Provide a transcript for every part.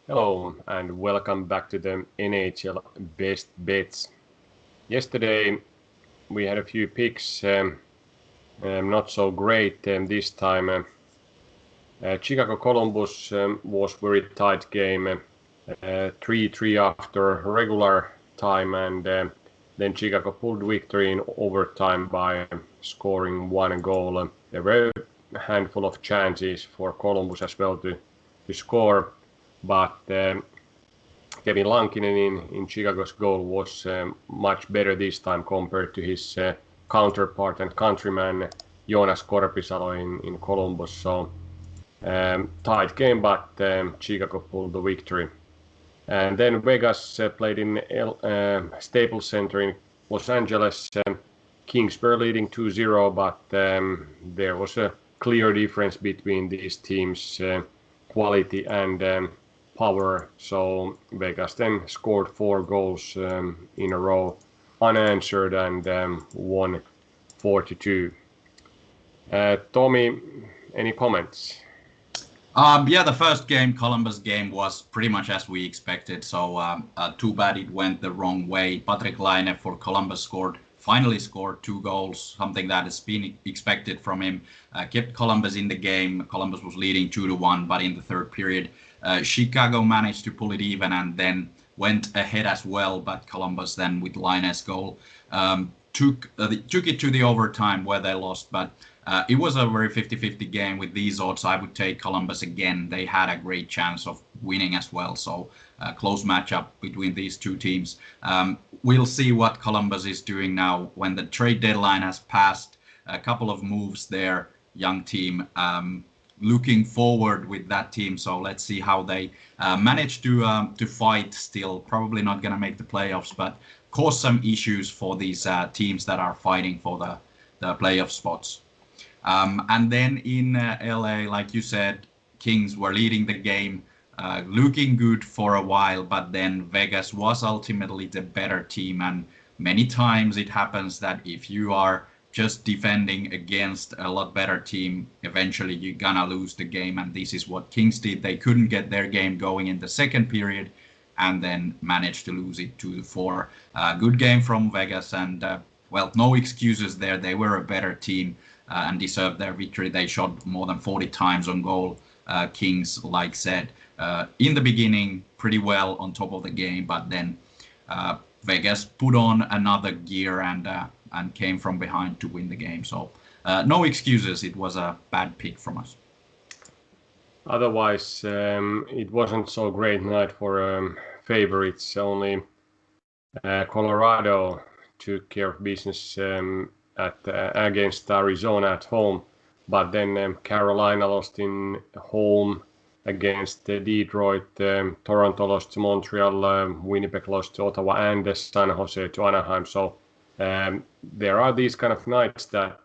Hello and welcome back to the NHL Best Bets. Yesterday we had a few picks, not so great this time. Chicago Columbus was very tight game, 3-3 after regular time, and then Chicago pulled victory in overtime by scoring one goal. There were a handful of chances for Columbus as well to score, but Kevin Lankinen in Chicago's goal was much better this time compared to his counterpart and countryman Joonas Korpisalo in Columbus. So tight game, but Chicago pulled the victory. And then Vegas played in Staples Center in Los Angeles. Kings were leading 2-0, but there was a clear difference between these teams' quality and power. So Vegas then scored 4 goals in a row unanswered and won 4-2. Tommy, any comments? The first game, Columbus game, was pretty much as we expected. So too bad it went the wrong way. Patrik Laine for Columbus finally scored 2 goals, something that has been expected from him. Kept Columbus in the game. Columbus was leading 2-1, but in the third period, Chicago managed to pull it even and then went ahead as well. But Columbus then with Laine's goal took it to the overtime where they lost. But it was a very 50-50 game. With these odds, I would take Columbus again. They had a great chance of winning as well. So close matchup between these two teams. We'll see what Columbus is doing now when the trade deadline has passed. A couple of moves there, young team. Looking forward with that team. So let's see how they manage to fight still. Probably not going to make the playoffs, but cause some issues for these teams that are fighting for the playoff spots. And then in LA, like you said, Kings were leading the game, looking good for a while, but then Vegas was ultimately the better team. And many times it happens that if you are just defending against a lot better team, eventually you're gonna lose the game. And this is what Kings did. They couldn't get their game going in the second period and then managed to lose it 2-4. Good game from Vegas and no excuses there. They were a better team. And deserved their victory. They shot more than 40 times on goal. Kings, like said, in the beginning, pretty well on top of the game, but then Vegas put on another gear and came from behind to win the game. So no excuses. It was a bad pick from us. Otherwise, it wasn't so great night for favorites. Only Colorado took care of business against Arizona at home, but then Carolina lost in home against Detroit, Toronto lost to Montreal, Winnipeg lost to Ottawa, and San Jose to Anaheim. So there are these kind of nights that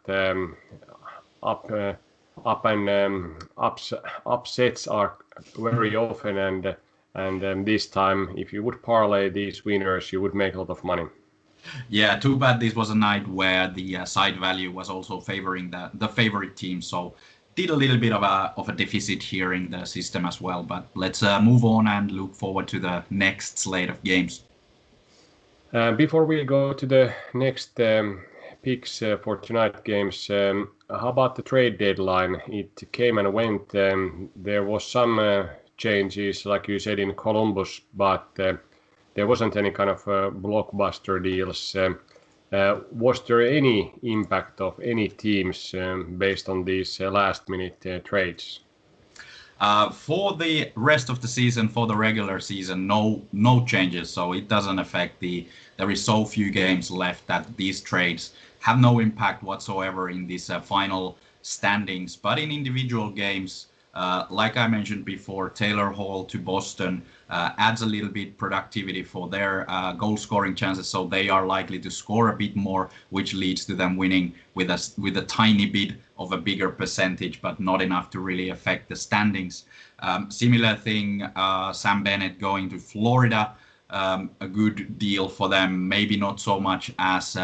upsets are very often, and this time, if you would parlay these winners, you would make a lot of money. Yeah, too bad this was a night where the side value was also favoring the favorite team. So did a little bit of a deficit here in the system as well. But let's move on and look forward to the next slate of games. Before we go to the next picks for tonight games, how about the trade deadline? It came and went. There was some changes, like you said, in Columbus, but there wasn't any kind of blockbuster deals. Was there any impact of any teams based on these last-minute trades? For the rest of the season, for the regular season, no changes. So it doesn't affect there is so few games left that these trades have no impact whatsoever in these final standings. But in individual games, like I mentioned before, Taylor Hall to Boston adds a little bit productivity for their goal scoring chances, so they are likely to score a bit more, which leads to them winning with a tiny bit of a bigger percentage, but not enough to really affect the standings. Similar thing, Sam Bennett going to Florida, a good deal for them, maybe not so much as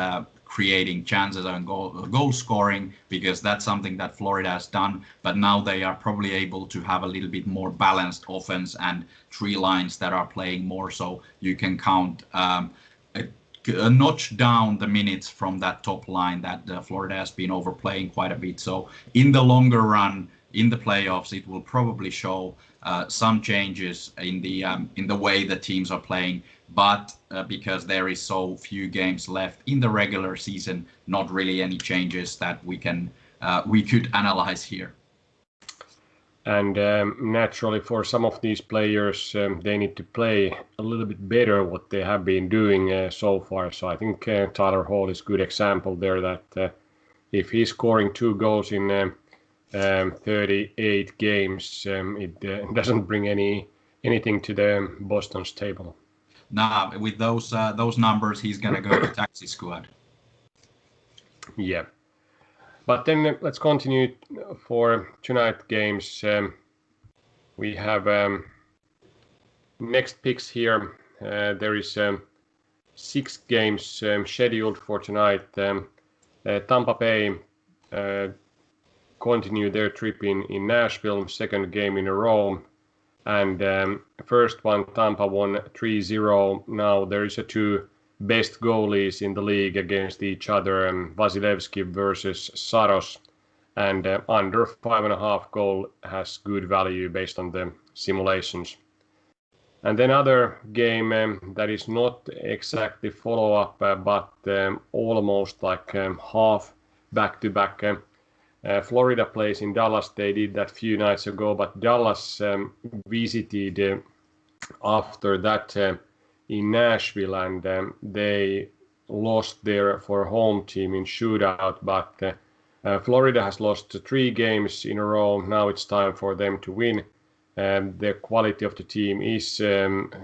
creating chances and goal scoring, because that's something that Florida has done. But now they are probably able to have a little bit more balanced offense and three lines that are playing more. So you can count a notch down the minutes from that top line that Florida has been overplaying quite a bit. So in the longer run, in the playoffs, it will probably show some changes in the way the teams are playing. But because there is so few games left in the regular season, not really any changes that we could analyze here. And naturally, for some of these players, they need to play a little bit better what they have been doing so far. So I think Tyler Hall is a good example there, that if he's scoring 2 goals in 38 games, it doesn't bring anything to the Boston's table. Nah, with those numbers, he's gonna go to taxi squad. Yeah. But then let's continue for tonight games. We have next picks here. There is 6 games scheduled for tonight. Tampa Bay continue their trip in Nashville, second game in a row. And first one, Tampa won 3-0. Now there is a 2 best goalies in the league against each other, Vasilevsky versus Saros, and under 5.5 goal has good value based on the simulations. And then other game that is not exactly follow-up, but almost like half back-to-back. Florida plays in Dallas. They did that few nights ago, but Dallas visited after that in Nashville, and they lost there for home team in shootout. But Florida has lost 3 games in a row. Now it's time for them to win. The quality of the team is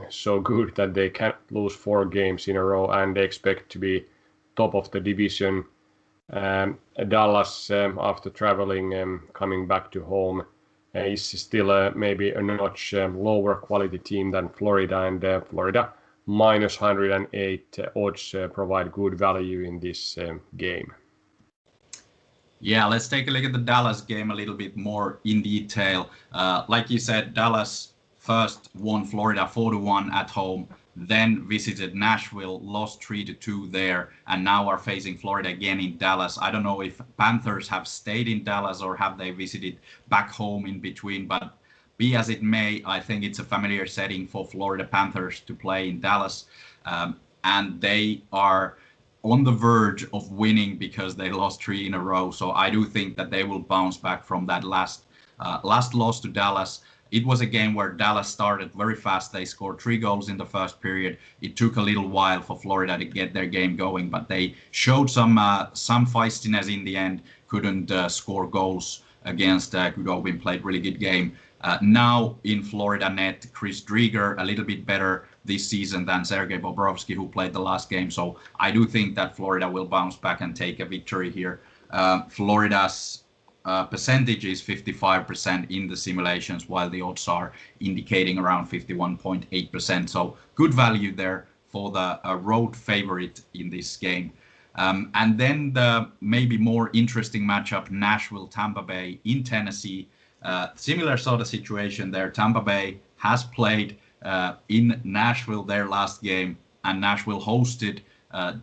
so good that they can't lose 4 games in a row, and they expect to be top of the division. Dallas, after traveling, coming back to home, is still maybe a notch lower quality team than Florida, and Florida minus 108 odds provide good value in this game. Yeah, let's take a look at the Dallas game a little bit more in detail. Like you said, Dallas first won Florida 4-1 at home, then visited Nashville, lost 3-2 there, and now are facing Florida again in Dallas. I don't know if Panthers have stayed in Dallas or have they visited back home in between, but be as it may, I think it's a familiar setting for Florida Panthers to play in Dallas, and they are on the verge of winning because they lost 3 in a row. So I do think that they will bounce back from that last loss to Dallas. It was a game where Dallas started very fast. They scored 3 goals in the first period. It took a little while for Florida to get their game going, but they showed some feistiness in the end. Couldn't score goals against Goodovin. Played really good game. Now in Florida net, Chris Drieger a little bit better this season than Sergei Bobrovsky, who played the last game. So I do think that Florida will bounce back and take a victory here. Florida's percentage is 55% in the simulations, while the odds are indicating around 51.8%. So good value there for the road favorite in this game. And then the maybe more interesting matchup, Nashville, Tampa Bay in Tennessee. Similar sort of situation there. Tampa Bay has played in Nashville their last game, and Nashville hosted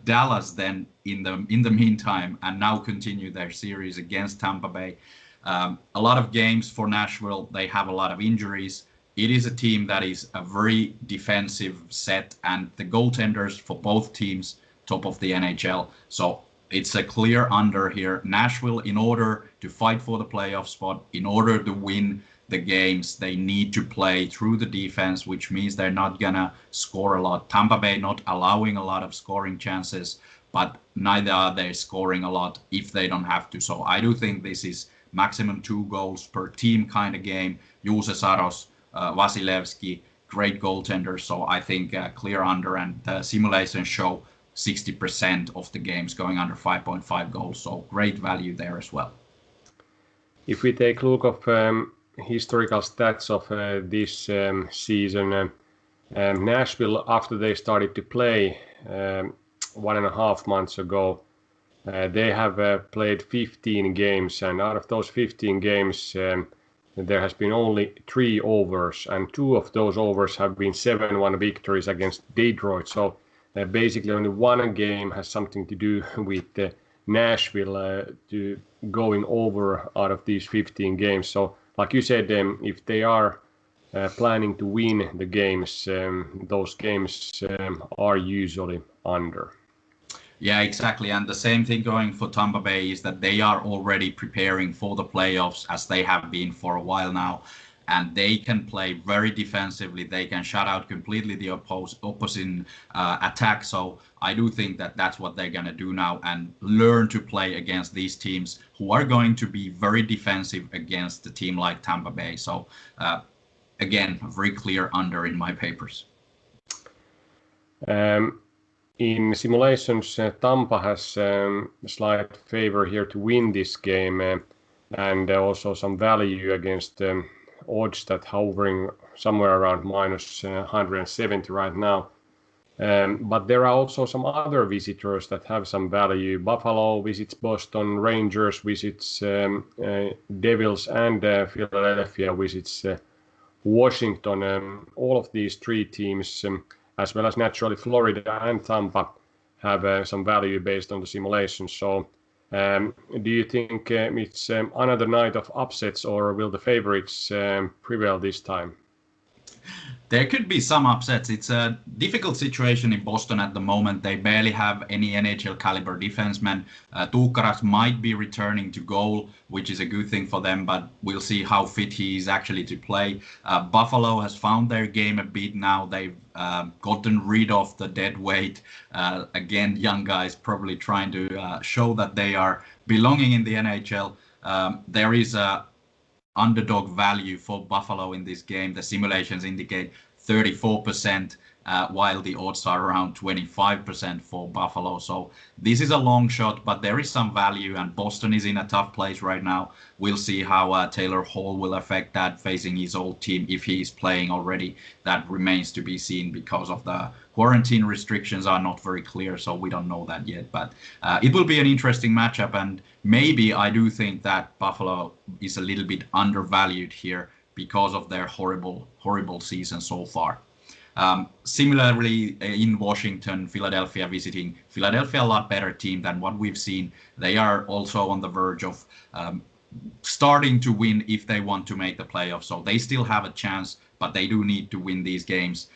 Dallas then in the meantime, and now continue their series against Tampa Bay. A lot of games for Nashville. They have a lot of injuries. It is a team that is a very defensive set, and the goaltenders for both teams top of the NHL. So it's a clear under here. Nashville, in order to fight for the playoff spot, in order to win the games, they need to play through the defense, which means they're not gonna score a lot. Tampa Bay not allowing a lot of scoring chances, but neither are they scoring a lot if they don't have to. So I do think this is maximum 2 goals per team kind of game. Juuse Saros, Vasilevsky, great goaltenders. So I think clear under, and the simulations show 60% of the games going under 5.5 goals. So great value there as well. If we take a look of historical stats of this season, Nashville, after they started to play 1.5 months ago, They have played 15 games, and out of those 15 games, there has been only 3 overs, and 2 of those overs have been 7-1 victories against Detroit. So basically, only one game has something to do with Nashville to going over out of these 15 games. So, like you said, if they are planning to win the games, those games are usually under. Yeah, exactly. And the same thing going for Tampa Bay is that they are already preparing for the playoffs as they have been for a while now. And they can play very defensively. They can shut out completely the opposing attack. So I do think that that's what they're going to do now and learn to play against these teams who are going to be very defensive against a team like Tampa Bay. So again, very clear under in my papers. In simulations, Tampa has a slight favor here to win this game and also some value against odds that hovering somewhere around minus 170 right now. But there are also some other visitors that have some value. Buffalo visits Boston, Rangers visits Devils, and Philadelphia visits Washington. All of these 3 teams as well as naturally Florida and Tampa have some value based on the simulation. So do you think it's another night of upsets, or will the favorites prevail this time? There could be some upsets. It's a difficult situation in Boston at the moment. They barely have any NHL caliber defensemen. Tuukkaras might be returning to goal, which is a good thing for them, but we'll see how fit he is actually to play. Buffalo has found their game a bit now. They've gotten rid of the dead weight. Again, young guys probably trying to show that they are belonging in the NHL. There is a underdog value for Buffalo in this game. The simulations indicate 34%, while the odds are around 25% for Buffalo. So this is a long shot, but there is some value, and Boston is in a tough place right now. We'll see how Taylor Hall will affect that facing his old team if he is playing already. That remains to be seen because of the quarantine restrictions are not very clear, so we don't know that yet. But it will be an interesting matchup, and maybe I do think that Buffalo is a little bit undervalued here because of their horrible season so far. Similarly, in Washington, Philadelphia visiting. Philadelphia, a lot better team than what we've seen. They are also on the verge of starting to win if they want to make the playoffs. So they still have a chance, but they do need to win these games.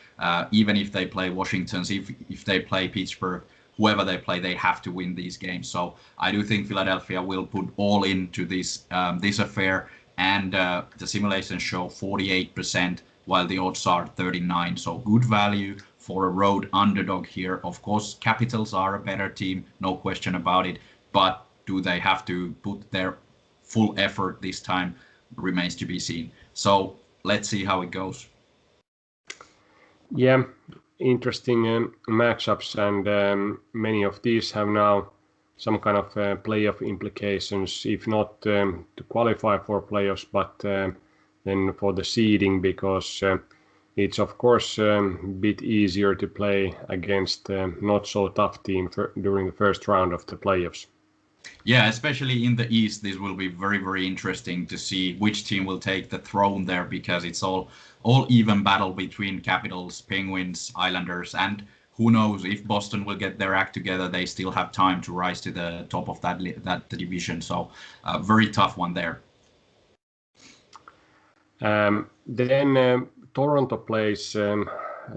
Even if they play Washington, if they play Pittsburgh, whoever they play, they have to win these games. So I do think Philadelphia will put all into this affair, and the simulations show 48%, while the odds are 39. So good value for a road underdog here. Of course, Capitals are a better team, no question about it. But do they have to put their full effort this time? Remains to be seen. So let's see how it goes. Yeah, interesting matchups, and many of these have now some kind of playoff implications, if not to qualify for playoffs, but then for the seeding, because it's of course a bit easier to play against not so tough team during the first round of the playoffs. Yeah, especially in the East, this will be very, very interesting to see which team will take the throne there, because it's all even battle between Capitals, Penguins, Islanders, and who knows if Boston will get their act together. They still have time to rise to the top of that division. So very tough one there. Then Toronto plays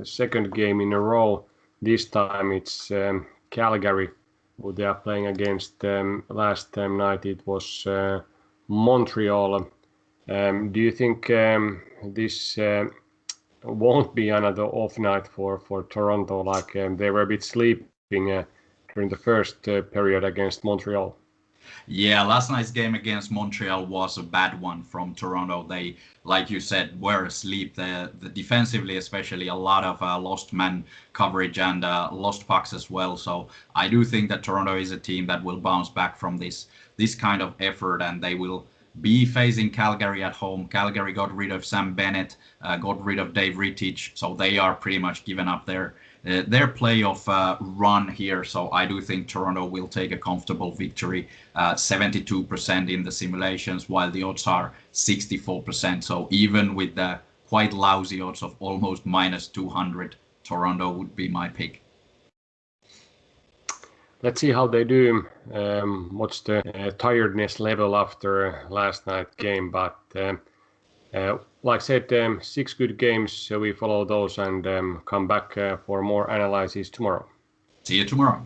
second game in a row. This time it's Calgary, who they are playing against. Last night it was Montreal. Do you think this won't be another off night for Toronto, like they were a bit sleeping during the first period against Montreal? Yeah, last night's game against Montreal was a bad one from Toronto. They, like you said, were asleep. The defensively, especially, a lot of lost man coverage and lost pucks as well. So I do think that Toronto is a team that will bounce back from this kind of effort, and they will be facing Calgary at home. Calgary got rid of Sam Bennett, got rid of Dave Rittich, so they are pretty much given up their playoff run here. So I do think Toronto will take a comfortable victory, 72% in the simulations, while the odds are 64%. So even with the quite lousy odds of almost -200, Toronto would be my pick. Let's see how they do. What's the tiredness level after last night's game? But like I said, 6 good games. So we follow those and come back for more analysis tomorrow. See you tomorrow.